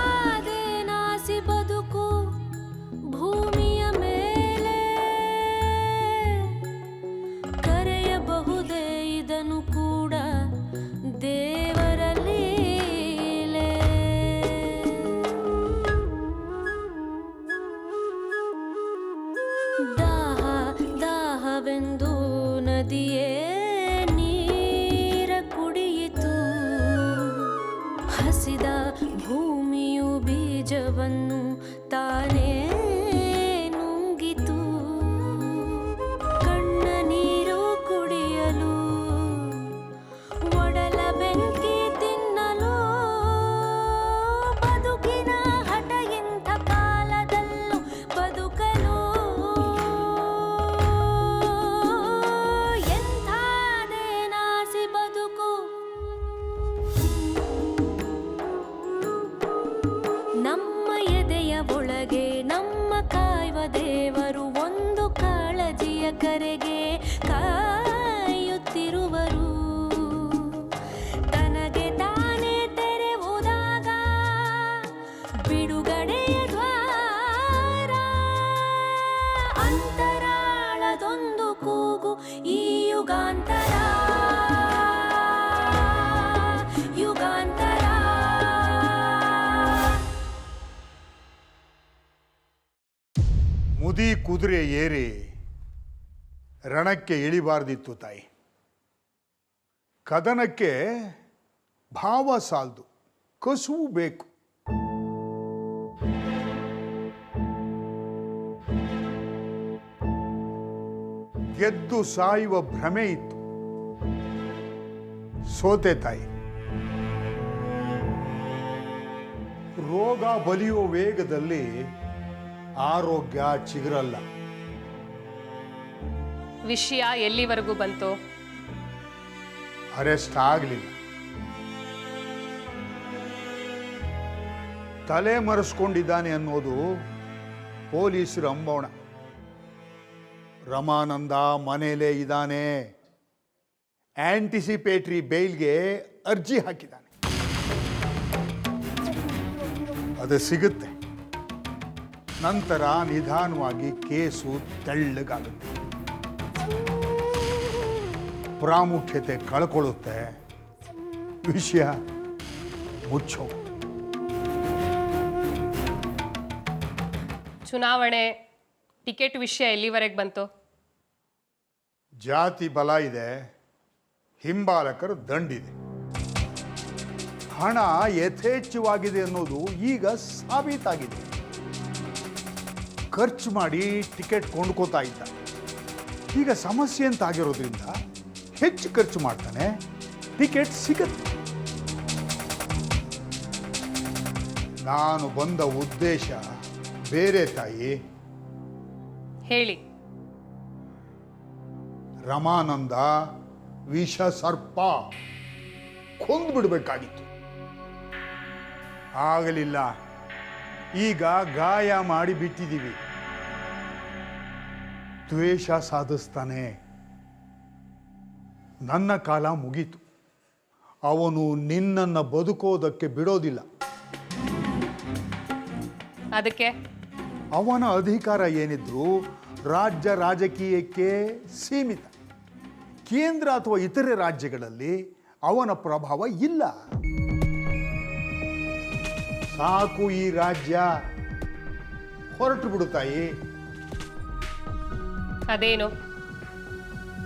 ಎಂಥಾದೇನಾಸಿ ಬದುಕು ಭೂಮಿಯ ಮೇಲೆ, ಕರೆಯಬಹುದೇ ಇದನ್ನು ಕೂಡ ದೇವರ ಲೀಲೆ. ದಾಹ ದಾಹವೆಂದು ನದಿಯೇ ನೀರ ಕುಡಿಯಿತು, ಹಸಿದ ಭೂಮಿಯು ಬೀಜವನ್ನು ತಾನೇ ನುಂಗಿತು. ಕಣ್ಣ ನೀರು ಕುಡಿಯಲು, ಒಡಲ ಬೆಂಕಿ ತಿನ್ನಲು, ಬದುಕಿನ ಹಠ ಇಂಥ ಕಾಲದಲ್ಲೂ ಬದುಕಲು. ಎಂಥಾದೇನಾಸಿ ಬದುಕು. ನಮ್ಮ ಎದೆಯ ಒಳಗೆ ನಮ್ಮ ಕಾಯುವ ದೇವರು ಒಂದು ಕಾಳಜಿಯ ಕರೆಗೆ ಕಾಯುತ್ತಿರುವರು. ತನಗೆ ತಾನೇ ತೆರೆವುದಾಗ ಬಿಡುಗಡೆಯ ದ್ವಾರ, ಅಂತರಾಳದೊಂದು ಕೂಗು ಈ ಯುಗಾಂತರ, ಯುಗಾಂತರ. ಮುದಿ ಕುದುರೆ ಏರಿ ರಣಕ್ಕೆ ಇಳಿಬಾರ್ದಿತ್ತು ತಾಯಿ. ಕದನಕ್ಕೆ ಭಾವ ಸಾಲದು, ಕಸುವು ಬೇಕು. ಗೆದ್ದು ಸಾಯುವ ಭ್ರಮೆ ಇತ್ತು, ಸೋತೆ ತಾಯಿ. ರೋಗ ಬಲಿಯುವ ವೇಗದಲ್ಲಿ ಆರೋಗ್ಯ ಚಿಗುರಲ್ಲ. ವಿಷಯ ಎಲ್ಲಿವರೆಗೂ ಬಂತು? ಅರೆಸ್ಟ್ ಆಗಲಿಲ್ಲ. ತಲೆ ಮರೆಸ್ಕೊಂಡಿದ್ದಾನೆ ಅನ್ನೋದು ಪೊಲೀಸರ ಅಂಬವಣ. ರಮಾನಂದ ಮನೇಲೇ ಇದ್ದಾನೆ. ಆಂಟಿಸಿಪೇಟರಿ ಬೇಲ್ಗೆ ಅರ್ಜಿ ಹಾಕಿದ್ದಾನೆ. ಅದು ಸಿಗುತ್ತೆ. ನಂತರ ನಿಧಾನವಾಗಿ ಕೇಸು ತೆಳ್ಳಗಾಗುತ್ತೆ, ಪ್ರಾಮುಖ್ಯತೆ ಕಳ್ಕೊಳ್ಳುತ್ತೆ, ವಿಷಯ ಮುಚ್ಚೋ. ಚುನಾವಣೆ ಟಿಕೆಟ್ ವಿಷಯ ಎಲ್ಲಿವರೆಗೆ ಬಂತು? ಜಾತಿ ಬಲ ಇದೆ, ಹಿಂಬಾಲಕರ ದಂಡಿದೆ, ಹಣ ಯಥೇಚ್ಛವಾಗಿದೆ ಅನ್ನೋದು ಈಗ ಸಾಬೀತಾಗಿದೆ. ಖರ್ಚು ಮಾಡಿ ಟಿಕೆಟ್ ಕೊಂಡ್ಕೋತಾ ಇದ್ದ. ಈಗ ಸಮಸ್ಯೆ ಅಂತ ಆಗಿರೋದ್ರಿಂದ ಹೆಚ್ಚು ಖರ್ಚು ಮಾಡ್ತಾನೆ, ಟಿಕೆಟ್ ಸಿಗುತ್ತೆ. ನಾನು ಬಂದ ಉದ್ದೇಶ ಬೇರೆ ತಾಯಿ. ಹೇಳಿ. ರಮಾನಂದ ವಿಷ ಸರ್ಪ, ಕೊಂದು ಬಿಡಬೇಕಾಗಿತ್ತು, ಆಗಲಿಲ್ಲ. ಈಗ ಗಾಯ ಮಾಡಿ ಬಿಟ್ಟಿದ್ದೀವಿ. ದ್ವೇಷ ಸಾಧಿಸ್ತಾನೆ. ನನ್ನ ಕಾಲ ಮುಗೀತು. ಅವನು ನಿನ್ನನ್ನು ಬದುಕೋದಕ್ಕೆ ಬಿಡೋದಿಲ್ಲ. ಅದಕ್ಕೆ ಅವನ ಅಧಿಕಾರ ಏನಿದ್ರು ರಾಜ್ಯ ರಾಜಕೀಯಕ್ಕೆ ಸೀಮಿತ. ಕೇಂದ್ರ ಅಥವಾ ಇತರೆ ರಾಜ್ಯಗಳಲ್ಲಿ ಅವನ ಪ್ರಭಾವ ಇಲ್ಲ. ಸಾಕು ಈ ರಾಜ್ಯ, ಹೊರಟು ಬಿಡುತ್ತಾಯಿ. ಅದೇನು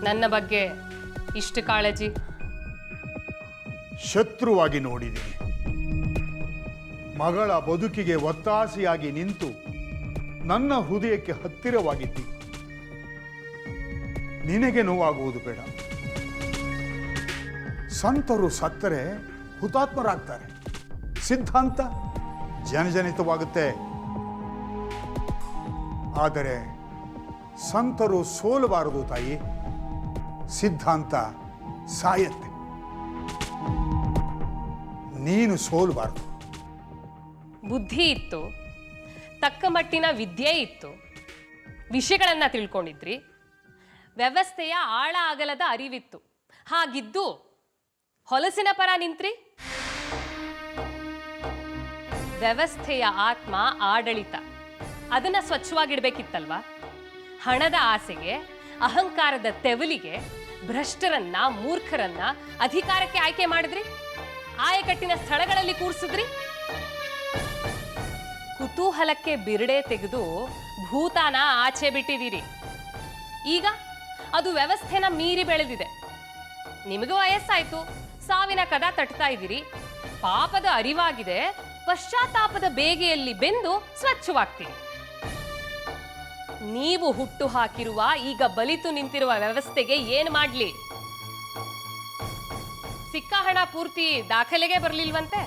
ನನ್ನ ಬಗ್ಗೆ ಇಷ್ಟು ಕಾಳಜಿ? ಶತ್ರುವಾಗಿ ನೋಡಿದ್ದೀನಿ. ಮಗಳ ಬದುಕಿಗೆ ಒತ್ತಾಸೆಯಾಗಿ ನಿಂತು ನನ್ನ ಹೃದಯಕ್ಕೆ ಹತ್ತಿರವಾಗಿದ್ದಿ. ನಿನಗೆ ನೋವಾಗುವುದು ಬೇಡ. ಸಂತರು ಸತ್ತರೆ ಹುತಾತ್ಮರಾಗ್ತಾರೆ. ಸಿದ್ಧಾಂತ ಜನಜನಿತವಾಗುತ್ತೆ. ಆದರೆ ಸಂತರು ಸೋಲಬಾರದು ತಾಯಿ. ಸಿದ್ಧಾಂತ ಸಾಯತ್ತೆ. ನೀನು ಸೋಲಬಾರದು. ಬುದ್ಧಿ ಇತ್ತು, ತಕ್ಕ ಮಟ್ಟಿನ ವಿದ್ಯೆ ಇತ್ತು, ವಿಷಯಗಳನ್ನು ತಿಳ್ಕೊಂಡಿದ್ರಿ, ವ್ಯವಸ್ಥೆಯ ಆಳ ಅಗಲದ ಅರಿವಿತ್ತು. ಹಾಗಿದ್ದು ಹೊಲಸಿನ ಪರ ನಿಂತ್ರಿ. ವ್ಯವಸ್ಥೆಯ ಆತ್ಮ ಆಡಳಿತ, ಅದನ್ನ ಸ್ವಚ್ಛವಾಗಿಡ್ಬೇಕಿತ್ತಲ್ವಾ? ಹಣದ ಆಸೆಗೆ, ಅಹಂಕಾರದ ತೆವಲಿಗೆ ಭ್ರಷ್ಟರನ್ನ, ಮೂರ್ಖರನ್ನ ಅಧಿಕಾರಕ್ಕೆ ಆಯ್ಕೆ ಮಾಡಿದ್ರಿ, ಆಯಕಟ್ಟಿನ ಸ್ಥಳಗಳಲ್ಲಿ ಕೂರಿಸಿದ್ರಿ. ಕುತೂಹಲಕ್ಕೆ ಬಿರಡೆ ತೆಗೆದು ಭೂತಾನ ಆಚೆ ಬಿಟ್ಟಿದ್ದೀರಿ. ಈಗ ಅದು ವ್ಯವಸ್ಥೆನ ಮೀರಿ ಬೆಳೆದಿದೆ. ನಿಮಗೆ ವಯಸ್ಸಾಯ್ತು, ಸಾವಿನ ಕದ ತಟ್ತಾ ಇದ್ದೀರಿ, ಪಾಪದ ಅರಿವಾಗಿದೆ, ಪಶ್ಚಾತ್ತಾಪದ ಬೇಗೆಯಲ್ಲಿ ಬೆಂದು ಸ್ವಚ್ಛವಾಗ್ತೀರಿ. ನೀವು ಹುಟ್ಟು ಹಾಕಿರುವ, ಈಗ ಬಲಿತು ನಿಂತಿರುವ ವ್ಯವಸ್ಥೆಗೆ ಏನ್ ಮಾಡ್ಲಿ? ಸಿಕ್ಕ ಹಣ ಪೂರ್ತಿ ದಾಖಲೆಗೆ ಬರಲಿಲ್ವಂತೆ,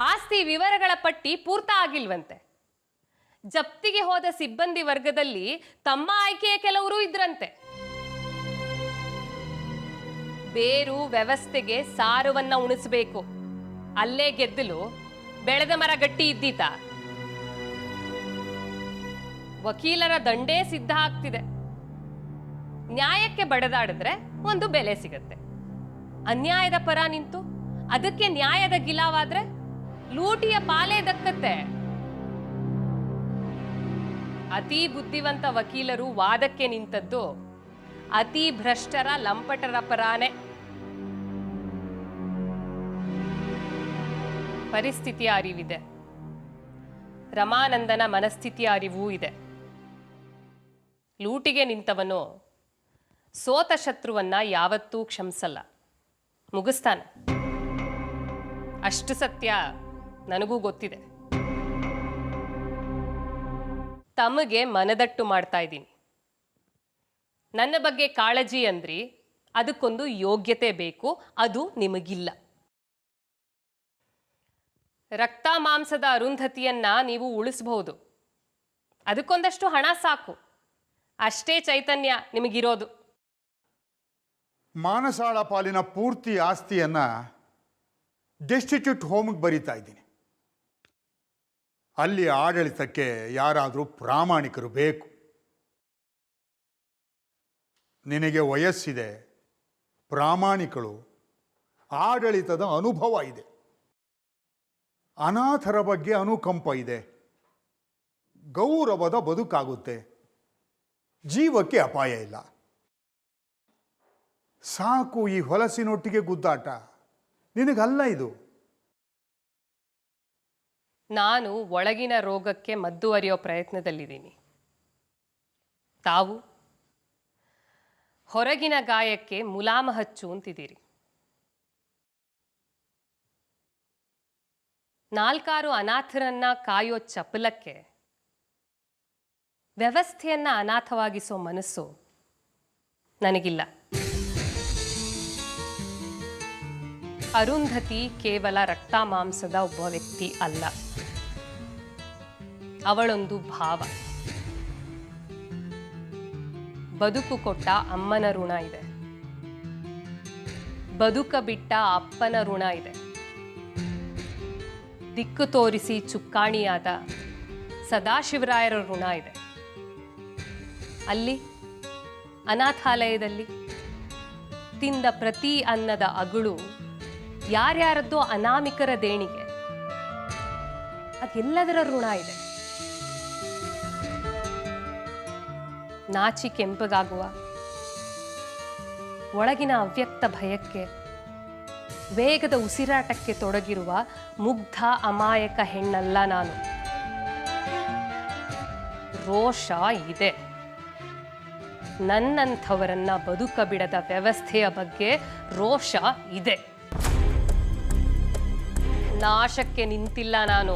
ಆಸ್ತಿ ವಿವರಗಳ ಪಟ್ಟಿ ಪೂರ್ತ ಆಗಿಲ್ವಂತೆ, ಜಪ್ತಿಗೆ ಹೋದ ಸಿಬ್ಬಂದಿ ವರ್ಗದಲ್ಲಿ ತಮ್ಮ ಆಯ್ಕೆಯ ಕೆಲವರು ಇದ್ರಂತೆ. ಬೇರು ವ್ಯವಸ್ಥೆಗೆ ಸಾರವನ್ನ ಉಣಿಸಬೇಕು, ಅಲ್ಲೇ ಗೆದ್ದಲು ಬೆಳೆದ ಮರ ಗಟ್ಟಿ ಇದ್ದೀತ. ವಕೀಲರ ದಂಡೇ ಸಿದ್ಧ ಆಗ್ತಿದೆ. ನ್ಯಾಯಕ್ಕೆ ಬಡದಾಡಿದ್ರೆ ಒಂದು ಬೆಲೆ ಸಿಗತ್ತೆ. ಅನ್ಯಾಯದ ಪರ ನಿಂತು ಅದಕ್ಕೆ ನ್ಯಾಯದ ಗಿಲಾವಾದ್ರೆ ಲೂಟಿಯ ಪಾಲೇ ದಕ್ಕತ್ತೆ. ಅತಿ ಬುದ್ಧಿವಂತ ವಕೀಲರು ವಾದಕ್ಕೆ ನಿಂತದ್ದು ಅತಿ ಭ್ರಷ್ಟರ ಲಂಪಟರ ಪರಾನೆ. ಪರಿಸ್ಥಿತಿಯ ಅರಿವಿದೆ, ರಮಾನಂದನ ಮನಸ್ಥಿತಿಯ ಅರಿವೂ ಇದೆ. ಲೂಟಿಗೆ ನಿಂತವನು ಸೋತ ಶತ್ರುವನ್ನ ಯಾವತ್ತೂ ಕ್ಷಮಿಸಲ್ಲ, ಮುಗಿಸ್ತಾನೆ. ಅಷ್ಟು ಸತ್ಯ ನನಗೂ ಗೊತ್ತಿದೆ. ತಮಗೆ ಮನದಟ್ಟು ಮಾಡ್ತಾ ಇದ್ದೀನಿ. ನನ್ನ ಬಗ್ಗೆ ಕಾಳಜಿ ಅಂದ್ರಿ, ಅದಕ್ಕೊಂದು ಯೋಗ್ಯತೆ ಬೇಕು, ಅದು ನಿಮಗಿಲ್ಲ. ರಕ್ತ ಮಾಂಸದ ಅರುಂಧತಿಯನ್ನ ನೀವು ಉಳಿಸಬಹುದು, ಅದಕ್ಕೊಂದಷ್ಟು ಹಣ ಸಾಕು, ಅಷ್ಟೇ ಚೈತನ್ಯ ನಿಮಗಿರೋದು. ಮಾನಸಾಳ ಪಾಲಿನ ಪೂರ್ತಿ ಆಸ್ತಿಯನ್ನ ಡೆಸ್ಟಿಟ್ಯೂಟ್ ಹೋಮಿಗೆ ಬರೀತಾ ಇದ್ದೀನಿ. ಅಲ್ಲಿ ಆಡಳಿತಕ್ಕೆ ಯಾರಾದರೂ ಪ್ರಾಮಾಣಿಕರು ಬೇಕು. ನಿನಗೆ ವಯಸ್ಸಿದೆ, ಪ್ರಾಮಾಣಿಕಳು, ಆಡಳಿತದ ಅನುಭವ ಇದೆ, ಅನಾಥರ ಬಗ್ಗೆ ಅನುಕಂಪ ಇದೆ, ಗೌರವದ ಬದುಕಾಗುತ್ತೆ, ಜೀವಕ್ಕೆ ಅಪಾಯ ಇಲ್ಲ. ಸಾಕು ಈ ಹೊಲಸಿನೊಟ್ಟಿಗೆ ಗುದ್ದಾಟ, ನಿನಗಲ್ಲ ಇದು. ನಾನು ಒಳಗಿನ ರೋಗಕ್ಕೆ ಮದ್ದುವರಿಯೋ ಪ್ರಯತ್ನದಲ್ಲಿದ್ದೀನಿ. ತಾವು ಹೊರಗಿನ ಗಾಯಕ್ಕೆ ಮುಲಾಮ ಹಚ್ಚು ಅಂತಿದ್ದೀರಿ. 4 ಅನಾಥರನ್ನ ಕಾಯೋ ಚಪಲಕ್ಕೆ ವ್ಯವಸ್ಥೆಯನ್ನ ಅನಾಥವಾಗಿಸೋ ಮನಸ್ಸು ನನಗಿಲ್ಲ. ಅರುಂಧತಿ ಕೇವಲ ರಕ್ತ ಮಾಂಸದ ಒಬ್ಬ ವ್ಯಕ್ತಿ ಅಲ್ಲ, ಅವಳೊಂದು ಭಾವ. ಬದುಕು ಕೊಟ್ಟ ಅಮ್ಮನ ಋಣ ಇದೆ, ಬದುಕ ಬಿಟ್ಟ ಅಪ್ಪನ ಋಣ ಇದೆ, ದಿಕ್ಕು ತೋರಿಸಿ ಚುಕ್ಕಾಣಿಯಾದ ಸದಾಶಿವರಾಯರ ಋಣ ಇದೆ. ಅಲ್ಲಿ ಅನಾಥಾಲಯದಲ್ಲಿ ತಿಂದ ಪ್ರತಿ ಅನ್ನದ ಅಗಳು ಯಾರ್ಯಾರದ್ದೋ ಅನಾಮಿಕರ ದೇಣಿಗೆ, ಅದೆಲ್ಲದರ ಋಣ ಇದೆ. ನಾಚಿ ಕೆಂಪಗಾಗುವ ಒಳಗಿನ ಅವ್ಯಕ್ತ ಭಯಕ್ಕೆ, ವೇಗದ ಉಸಿರಾಟಕ್ಕೆ ತೊಡಗಿರುವ ಮುಗ್ಧ ಅಮಾಯಕ ಹೆಣ್ಣಲ್ಲ ನಾನು. ರೋಷ ಇದೆ. ನನ್ನಂಥವರನ್ನ ಬದುಕ ಬಿಡದ ವ್ಯವಸ್ಥೆಯ ಬಗ್ಗೆ ರೋಷ ಇದೆ. ನಾಶಕ್ಕೆ ನಿಂತಿಲ್ಲ ನಾನು,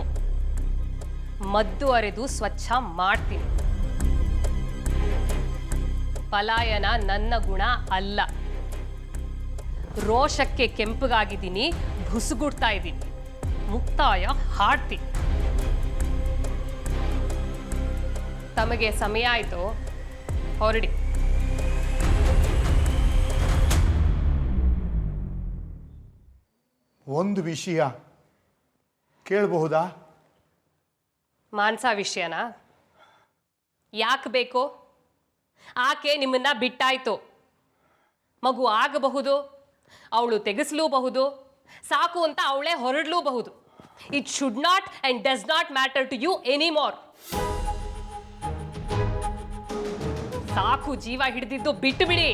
ಮದ್ದು ಅರೆದು ಸ್ವಚ್ಛ ಮಾಡ್ತೀನಿ. ಪಲಾಯನ ನನ್ನ ಗುಣ ಅಲ್ಲ. ರೋಷಕ್ಕೆ ಕೆಂಪಗಾಗಿದ್ದೀನಿ, ಬುಸುಗುಡ್ತಾ ಇದ್ದೀನಿ, ಮುಕ್ತಾಯ ಹಾಡ್ತೀನಿ. ತಮಗೆ ಸಮಯ ಆಯಿತು, ಹೊರಡಿ. ಒಂದು ವಿಷಯ ಕೇಳಬಹುದಾ? ಮಾನಸ ವಿಷಯನಾ? ಯಾಕೆ ಬೇಕು? ಆಕೆ ನಿಮ್ಮನ್ನ ಬಿಟ್ಟಾಯ್ತು. ಮಗು ಆಗಬಹುದು, ಅವಳು ತೆಗೆಸಲೂಬಹುದು, ಸಾಕು ಅಂತ ಅವಳೇ ಹೊರಡಲೂಬಹುದು. It should not and does not matter to you anymore. ಸಾಕು ಜೀವ ಹಿಡಿದಿದ್ದು ಬಿಟ್ಟು ಬಿಡಿ.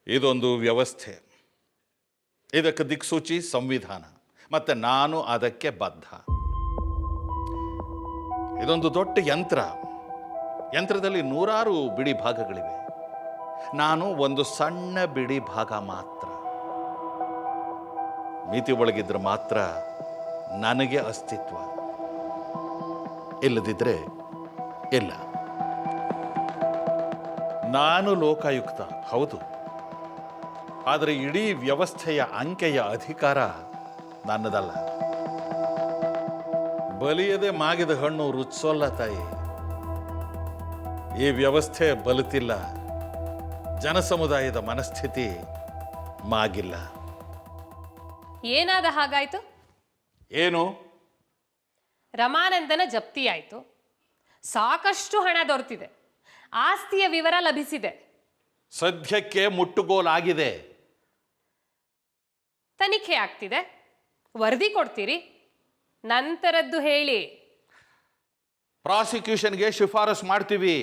ಇದೊಂದು ವ್ಯವಸ್ಥೆ, ಇದಕ್ಕೆ ದಿಕ್ಸೂಚಿ ಸಂವಿಧಾನ, ಮತ್ತು ನಾನು ಅದಕ್ಕೆ ಬದ್ಧ. ಇದೊಂದು ದೊಡ್ಡ ಯಂತ್ರದಲ್ಲಿ ನೂರಾರು ಬಿಡಿ ಭಾಗಗಳಿವೆ. ನಾನು ಒಂದು ಸಣ್ಣ ಬಿಡಿ ಭಾಗ ಮಾತ್ರ. ಮಿತಿ ಒಳಗಿದ್ರೆ ಮಾತ್ರ ನನಗೆ ಅಸ್ತಿತ್ವ, ಇಲ್ಲದಿದ್ದರೆ ಇಲ್ಲ. ನಾನು ಲೋಕಾಯುಕ್ತ ಹೌದು, ಆದರೆ ಇಡೀ ವ್ಯವಸ್ಥೆಯ ಅಂಕೆಯ ಅಧಿಕಾರ ನನ್ನದಲ್ಲ. ಬಲಿಯದೆ ಮಾಗಿದ ಹಣ್ಣು ರುಚಿಸೋಲ್ಲ ತಾಯಿ. ಈ ವ್ಯವಸ್ಥೆ ಬಲುತ್ತಿಲ್ಲ, ಜನಸಮುದಾಯದ ಮನಸ್ಥಿತಿ ಮಾಗಿಲ್ಲ. ಏನಾದ ಹಾಗಾಯ್ತು? ಏನು? ರಮಾನಂದನ ಜಪ್ತಿ ಆಯಿತು, ಸಾಕಷ್ಟು ಹಣ ದೊರೆತಿದೆ, ಆಸ್ತಿಯ ವಿವರ ಲಭಿಸಿದೆ. ಸದ್ಯಕ್ಕೆ ಮುಟ್ಟುಗೋಲಾಗಿದೆ. ತನಿಖೆ ಆಗ್ತಿದೆ, ವರದಿ ಕೊಡ್ತೀರಿ, ನಂತರದ್ದು ಹೇಳಿ. ಪ್ರಾಸಿಕ್ಯೂಷನ್ಗೆ ಶಿಫಾರಸು ಮಾಡ್ತೀವಿ,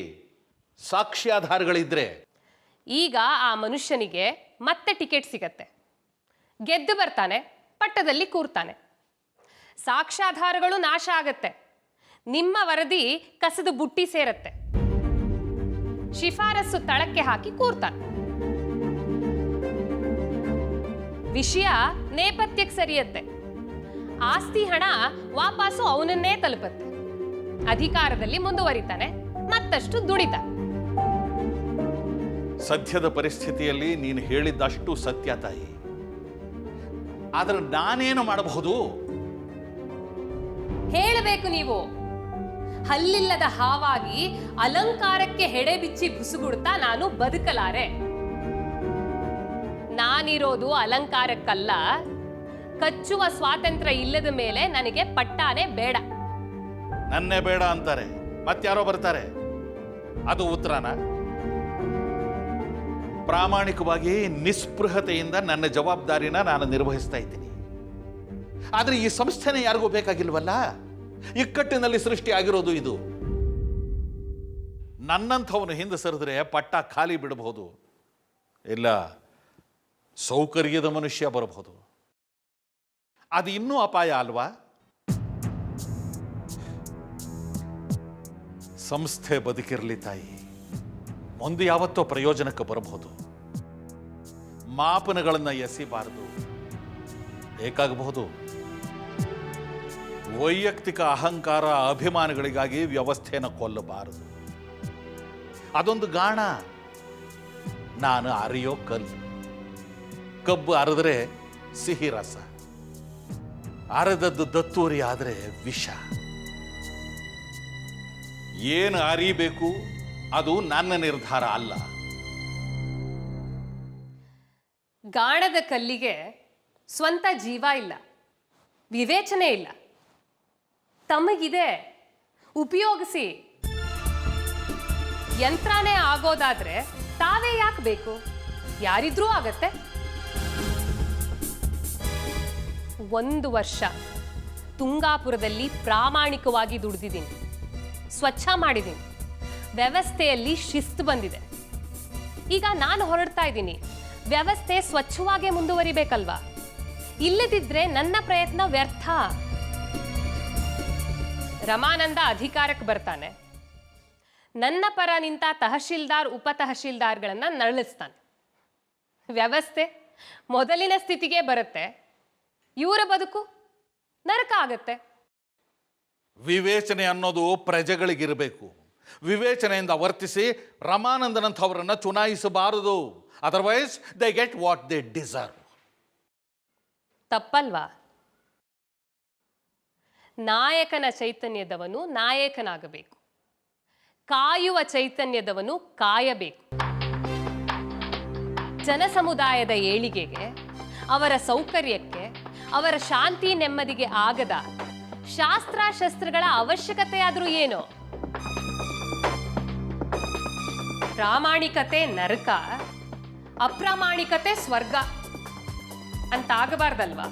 ಸಾಕ್ಷ್ಯಾಧಾರಗಳಿದ್ರೆ. ಈಗ ಆ ಮನುಷ್ಯನಿಗೆ ಮತ್ತೆ ಟಿಕೆಟ್ ಸಿಗತ್ತೆ, ಗೆದ್ದು ಬರ್ತಾನೆ, ಪಟ್ಟದಲ್ಲಿ ಕೂರ್ತಾನೆ. ಸಾಕ್ಷ್ಯಾಧಾರಗಳು ನಾಶ ಆಗತ್ತೆ, ನಿಮ್ಮ ವರದಿ ಕಸದ ಬುಟ್ಟಿ ಸೇರತ್ತೆ, ಶಿಫಾರಸು ತಳಕ್ಕೆ ಹಾಕಿ ಕೂರ್ತಾನೆ. ವಿಷಯ ನೇಪಥ್ಯಕ್ಕೆ ಸರಿಯತ್ತೆ, ಆಸ್ತಿ ಹಣ ವಾಪಸ್ಸು ಅವನನ್ನೇ ತಲುಪತ್ತೆ, ಅಧಿಕಾರದಲ್ಲಿ ಮುಂದುವರಿತಾನೆ, ಮತ್ತಷ್ಟು ದುಡಿತಾನೆ. ಸದ್ಯದ ಪರಿಸ್ಥಿತಿಯಲ್ಲಿ ನೀನು ಹೇಳಿದ್ದಷ್ಟು ಸತ್ಯ ತಾಯಿ. ಆದರೆ ನಾನೇನು ಮಾಡಬಹುದು? ಹೇಳಬೇಕು ನೀವು. ಹಲ್ಲಿಲ್ಲದ ಹಾವಾಗಿ ಅಲಂಕಾರಕ್ಕೆ ಹೆಡೆ ಬಿಚ್ಚಿ ಬುಸುಗುಡ್ತಾ ನಾನು ಬದುಕಲಾರೆ. ನಾನಿರೋದು ಅಲಂಕಾರಕ್ಕಲ್ಲ, ಕಚ್ಚುವ ಸ್ವಾತಂತ್ರ್ಯ ಇಲ್ಲದ ಮೇಲೆ ನನಗೆ ಪಟ್ಟಾನೆ ಬೇಡ. ನನ್ನೇ ಬೇಡ ಅಂತಾರೆ, ಮತ್ತಾರೋ ಬರ್ತಾರೆ. ಅದು ಉತ್ತರನ? ಪ್ರಾಮಾಣಿಕವಾಗಿ ನಿಸ್ಪೃಹತೆಯಿಂದ ನನ್ನ ಜವಾಬ್ದಾರಿನ ನಾನು ನಿರ್ವಹಿಸ್ತಾ ಇದ್ದೀನಿ. ಆದರೆ ಈ ಸಂಸ್ಥೆನೇ ಯಾರಿಗೂ ಬೇಕಾಗಿಲ್ವಲ್ಲ. ಇಕ್ಕಟ್ಟಿನಲ್ಲಿ ಸೃಷ್ಟಿ ಆಗಿರೋದು ಇದು. ನನ್ನಂಥವನು ಹಿಂದೆ ಸರಿದ್ರೆ ಪಟ್ಟ ಖಾಲಿ ಬಿಡಬಹುದು, ಇಲ್ಲ ಸೌಕರ್ಯದ ಮನುಷ್ಯ ಬರಬಹುದು. ಅದು ಇನ್ನೂ ಅಪಾಯ ಅಲ್ವಾ? ಸಂಸ್ಥೆ ಬದುಕಿರಲಿ ತಾಯಿ, ಮುಂದೆ ಯಾವತ್ತೋ ಪ್ರಯೋಜನಕ್ಕೆ ಬರಬಹುದು. ಮಾಪನಗಳನ್ನು ಎಸಿಬಾರದು, ಬೇಕಾಗಬಹುದು. ವೈಯಕ್ತಿಕ ಅಹಂಕಾರ ಅಭಿಮಾನಗಳಿಗಾಗಿ ವ್ಯವಸ್ಥೆಯನ್ನು ಕೊಲ್ಲಬಾರದು. ಅದೊಂದು ಗಾಣ. ನಾನು ಅರಿಯೋ ಕಲ್ಲು. ಕಬ್ಬು ಅರೆದ್ರೆ ಸಿಹಿ ರಸ, ಅರೆದದ್ದು ದತ್ತೂರಿ ಆದರೆ ವಿಷ. ಏನು ಅರಿಬೇಕು ಅದು ನನ್ನ ನಿರ್ಧಾರ ಅಲ್ಲ. ಗಾಣದ ಕಲ್ಲಿಗೆ ಸ್ವಂತ ಜೀವ ಇಲ್ಲ, ವಿವೇಚನೆ ಇಲ್ಲ. ತಮಗಿದೆ, ಉಪಯೋಗಿಸಿ. ಯಂತ್ರನೇ ಆಗೋದಾದ್ರೆ ತಾವೇ ಯಾಕೆ ಬೇಕು? ಯಾರಿದ್ರೂ ಆಗತ್ತೆ. 1 ವರ್ಷ ತುಂಗಾಪುರದಲ್ಲಿ ಪ್ರಾಮಾಣಿಕವಾಗಿ ದುಡಿದಿದ್ದೀನಿ, ಸ್ವಚ್ಛ ಮಾಡಿದ್ದೀನಿ, ವ್ಯವಸ್ಥೆಯಲ್ಲಿ ಶಿಸ್ತು ಬಂದಿದೆ. ಈಗ ನಾನು ಹೊರಡ್ತಾ ಇದ್ದೀನಿ, ವ್ಯವಸ್ಥೆ ಸ್ವಚ್ಛವಾಗಿ ಮುಂದುವರಿಬೇಕಲ್ವಾ? ಇಲ್ಲದಿದ್ರೆ ನನ್ನ ಪ್ರಯತ್ನ ವ್ಯರ್ಥ. ರಮಾನಂದ ಅಧಿಕಾರಕ್ಕೆ ಬರ್ತಾನೆ, ನನ್ನ ಪರ ನಿಂತ ತಹಶೀಲ್ದಾರ್ ಉಪ ತಹಶೀಲ್ದಾರ್ಗಳನ್ನ ನರಳಿಸ್ತಾನೆ. ವ್ಯವಸ್ಥೆ ಮೊದಲಿನ ಸ್ಥಿತಿಗೆ ಬರುತ್ತೆ. ಇವರ ಬದುಕು ನರಕ ಆಗತ್ತೆ. ವಿವೇಚನೆ ಅನ್ನೋದು ಪ್ರಜೆಗಳಿಗಿರಬೇಕು. ವಿವೇಚನೆಯಿಂದ ವರ್ತಿಸಿ ರಮಾನಂದನಂಥವರನ್ನು ಚುನಾಯಿಸಬಾರದು. Otherwise they get what they deserve. ತಪ್ಪಲ್ವಾ? ನಾಯಕನ ಚೈತನ್ಯದವನು ನಾಯಕನಾಗಬೇಕು, ಕಾಯುವ ಚೈತನ್ಯದವನು ಕಾಯಬೇಕು. ಜನಸಮುದಾಯದ ಏಳಿಗೆಗೆ, ಅವರ ಸೌಕರ್ಯಕ್ಕೆ, ಅವರ ಶಾಂತಿ ನೆಮ್ಮದಿಗೆ ಆಗದ ಶಾಸ್ತ್ರಶಸ್ತ್ರಗಳ ಅವಶ್ಯಕತೆಯಾದ್ರೂ ಏನೋ? ಪ್ರಾಮಾಣಿಕತೆ ನರಕ, ಅಪ್ರಾಮಾಣಿಕತೆ ಸ್ವರ್ಗ ಅಂತಾಗಬಾರ್ದಲ್ವಾ?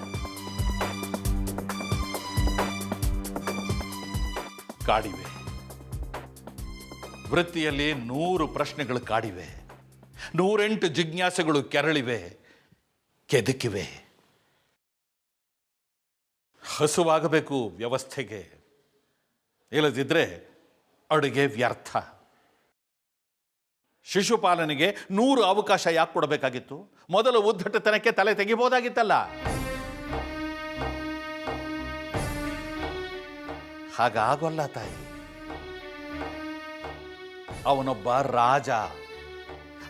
ಕಾಡಿವೆ, ವೃತ್ತಿಯಲ್ಲಿ 100 ಪ್ರಶ್ನೆಗಳು ಕಾಡಿವೆ, 108 ಜಿಜ್ಞಾಸೆಗಳು ಕೆರಳಿವೆ, ಕೆದಕಿವೆ. ಹಸುವಾಗಬೇಕು ವ್ಯವಸ್ಥೆಗೆ, ಇಲ್ಲದಿದ್ದರೆ ಅಡುಗೆ ವ್ಯರ್ಥ. ಶಿಶುಪಾಲನೆಗೆ 100 ಅವಕಾಶ ಯಾಕೆ ಕೊಡಬೇಕಾಗಿತ್ತು? ಮೊದಲು ಉದ್ದಟತನಕ್ಕೆ ತಲೆ ತೆಗಿಬೋದಾಗಿತ್ತಲ್ಲ. ಹಾಗಾಗೋಲ್ಲ ತಾಯಿ. ಅವನೊಬ್ಬ ರಾಜ.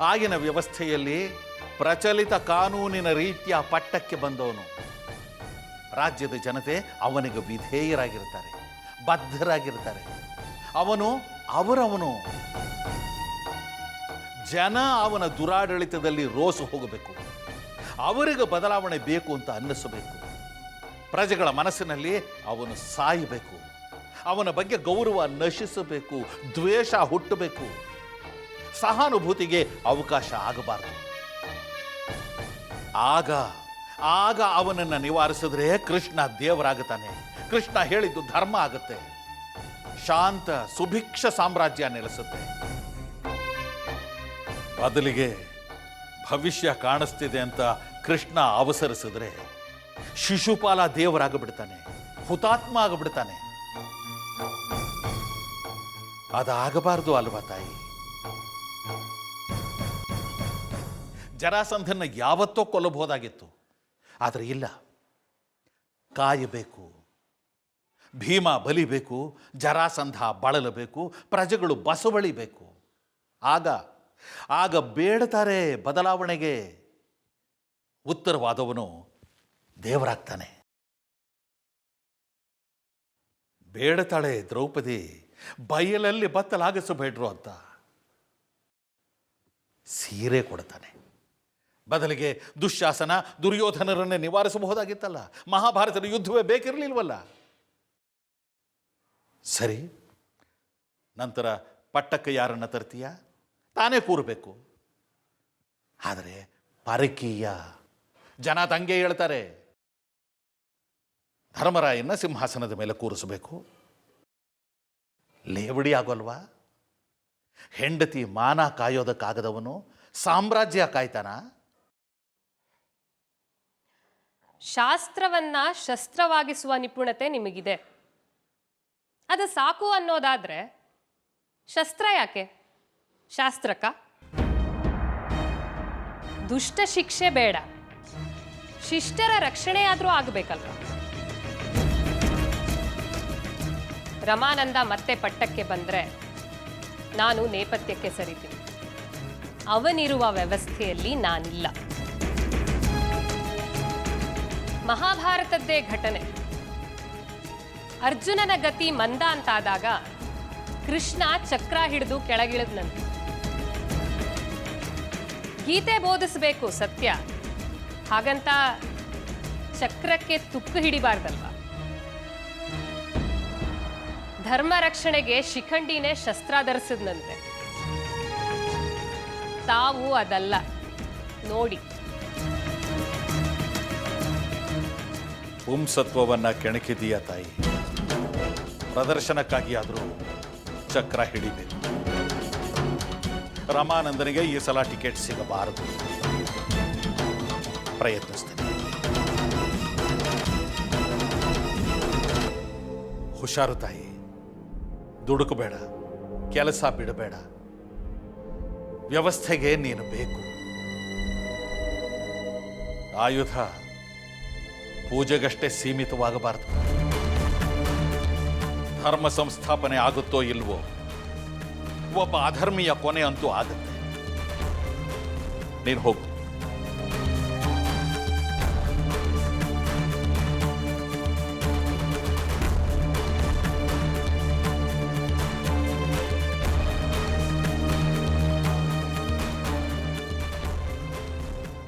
ಆಗಿನ ವ್ಯವಸ್ಥೆಯಲ್ಲಿ ಪ್ರಚಲಿತ ಕಾನೂನಿನ ರೀತಿಯ ಪಟ್ಟಕ್ಕೆ ಬಂದವನು. ರಾಜ್ಯದ ಜನತೆ ಅವನಿಗೆ ವಿಧೇಯರಾಗಿರ್ತಾರೆ, ಬದ್ಧರಾಗಿರ್ತಾರೆ. ಅವನು ಅವರವನು. ಜನ ಅವನ ದುರಾಡಳಿತದಲ್ಲಿ ರೋಸು ಹೋಗಬೇಕು, ಅವರಿಗೆ ಬದಲಾವಣೆ ಬೇಕು ಅಂತ ಅನ್ನಿಸಬೇಕು. ಪ್ರಜೆಗಳ ಮನಸ್ಸಿನಲ್ಲಿ ಅವನು ಸಾಯಬೇಕು, ಅವನ ಬಗ್ಗೆ ಗೌರವ ನಶಿಸಬೇಕು, ದ್ವೇಷ ಹುಟ್ಟಬೇಕು, ಸಹಾನುಭೂತಿಗೆ ಅವಕಾಶ ಆಗಬಾರದು. ಆಗ ಅವನನ್ನು ನಿವಾರಿಸಿದ್ರೆ ಕೃಷ್ಣ ದೇವರಾಗುತ್ತಾನೆ. ಕೃಷ್ಣ ಹೇಳಿದ್ದು ಧರ್ಮ ಆಗುತ್ತೆ. ಶಾಂತ ಸುಭಿಕ್ಷ ಸಾಮ್ರಾಜ್ಯ ನೆಲೆಸುತ್ತೆ. ಬದಲಿಗೆ ಭವಿಷ್ಯ ಕಾಣಿಸ್ತಿದೆ ಅಂತ ಕೃಷ್ಣ ಅವಸರಿಸಿದ್ರೆ ಶಿಶುಪಾಲ ದೇವರಾಗಿಬಿಡ್ತಾನೆ, ಹುತಾತ್ಮ ಆಗಿಬಿಡ್ತಾನೆ. ಅದಾಗಬಾರ್ದು ಅಲ್ವಾ ತಾಯಿ? ಜರಾಸಂಧನ ಯಾವತ್ತೋ ಕೊಲ್ಲಬಹುದಾಗಿತ್ತು, ಆದರೆ ಇಲ್ಲ. ಕಾಯಬೇಕು, ಭೀಮ ಬಲಿಬೇಕು, ಜರಾಸಂಧ ಬಳಲಬೇಕು, ಪ್ರಜೆಗಳು ಬಸವಳಿಬೇಕು. ಆಗ ಬೇಡ್ತಾರೆ ಬದಲಾವಣೆಗೆ. ಉತ್ತರವಾದವನು ದೇವರಾಗ್ತಾನೆ. ಬೇಡತಾಳೆ ದ್ರೌಪದಿ, ಬಯಲಲ್ಲಿ ಬತ್ತಲಾಗಿಸಬೇಡ್ರು ಅಂತ. ಸೀರೆ ಕೊಡ್ತಾನೆ. ಬದಲಿಗೆ ದುಶ್ಯಾಸನ ದುರ್ಯೋಧನರನ್ನೇ ನಿವಾರಿಸಬಹುದಾಗಿತ್ತಲ್ಲ. ಮಹಾಭಾರತದ ಯುದ್ಧವೇ ಬೇಕಿರಲಿಲ್ವಲ್ಲ. ಸರಿ, ನಂತರ ಪಟ್ಟಕ್ಕೆ ಯಾರನ್ನ ತರ್ತೀಯ? ತಾನೇ ಕೂರಬೇಕು. ಆದರೆ ಪರಕೀಯ ಜನ ತಂಗೆ ಹೇಳ್ತಾರೆ, ಧರ್ಮರಾಯನ್ನ ಸಿಂಹಾಸನದ ಮೇಲೆ ಕೂರಿಸಬೇಕು. ಲೇವಡಿ ಆಗೋಲ್ವಾ? ಹೆಂಡತಿ ಮಾನ ಕಾಯೋದಕ್ಕಾಗದವನು ಸಾಮ್ರಾಜ್ಯ ಕಾಯ್ತಾನ? ಶಾಸ್ತ್ರವನ್ನ ಶಸ್ತ್ರವಾಗಿಸುವ ನಿಪುಣತೆ ನಿಮಗಿದೆ, ಅದು ಸಾಕು ಅನ್ನೋದಾದ್ರೆ ಶಸ್ತ್ರ ಯಾಕೆ? ಶಾಸ್ತ್ರಕ್ಕ ದುಷ್ಟ ಶಿಕ್ಷೆ ಬೇಡ, ಶಿಷ್ಟರ ರಕ್ಷಣೆ ಆದ್ರೂ ಆಗಬೇಕಲ್ವ? ರಮಾನಂದ ಮತ್ತೆ ಪಟ್ಟಕ್ಕೆ ಬಂದ್ರೆ ನಾನು ನೇಪಥ್ಯಕ್ಕೆ ಸರಿತೀನಿ. ಅವನಿರುವ ವ್ಯವಸ್ಥೆಯಲ್ಲಿ ನಾನಿಲ್ಲ. ಮಹಾಭಾರತದ್ದೇ ಘಟನೆ. ಅರ್ಜುನನ ಗತಿ ಮಂದ ಅಂತಾದಾಗ ಕೃಷ್ಣ ಚಕ್ರ ಹಿಡಿದು ಕೆಳಗಿಳಿದ್ನಂತೆ. ಗೀತೆ ಬೋಧಿಸಬೇಕು ಸತ್ಯ, ಹಾಗಂತ ಚಕ್ರಕ್ಕೆ ತುಕ್ಕು ಹಿಡಿಬಾರ್ದಲ್ವಾ? ಧರ್ಮ ರಕ್ಷಣೆಗೆ ಶಿಖಂಡಿನೇ ಶಸ್ತ್ರ ಧರಿಸಿದ್ನಂತೆ. ತಾವು ಅದಲ್ಲ ನೋಡಿ. ಪುಂಸತ್ವವನ್ನು ಕೆಣಕಿದೀಯ ತಾಯಿ. ಪ್ರದರ್ಶನಕ್ಕಾಗಿ ಆದರೂ ಚಕ್ರ ಹಿಡಿಬೇಕು. ರಮಾನಂದನಿಗೆ ಈ ಸಲ ಟಿಕೆಟ್ ಸಿಗಬಾರದು. ಪ್ರಯತ್ನಿಸ್ತೇನೆ. ಹುಷಾರು ತಾಯಿ, ದುಡುಕಬೇಡ, ಕೆಲಸ ಬಿಡಬೇಡ. ವ್ಯವಸ್ಥೆಗೆ ನೀನು ಬೇಕು. ಆಯುಧ ಪೂಜೆಗಷ್ಟೇ ಸೀಮಿತವಾಗಬಾರದು. ಧರ್ಮ ಸಂಸ್ಥಾಪನೆ ಆಗುತ್ತೋ ಇಲ್ವೋ, ಒಬ್ಬ ಅಧರ್ಮೀಯ ಕೊನೆ ಅಂತೂ ಆಗುತ್ತೆ. ನೀನು ಹೋಗು.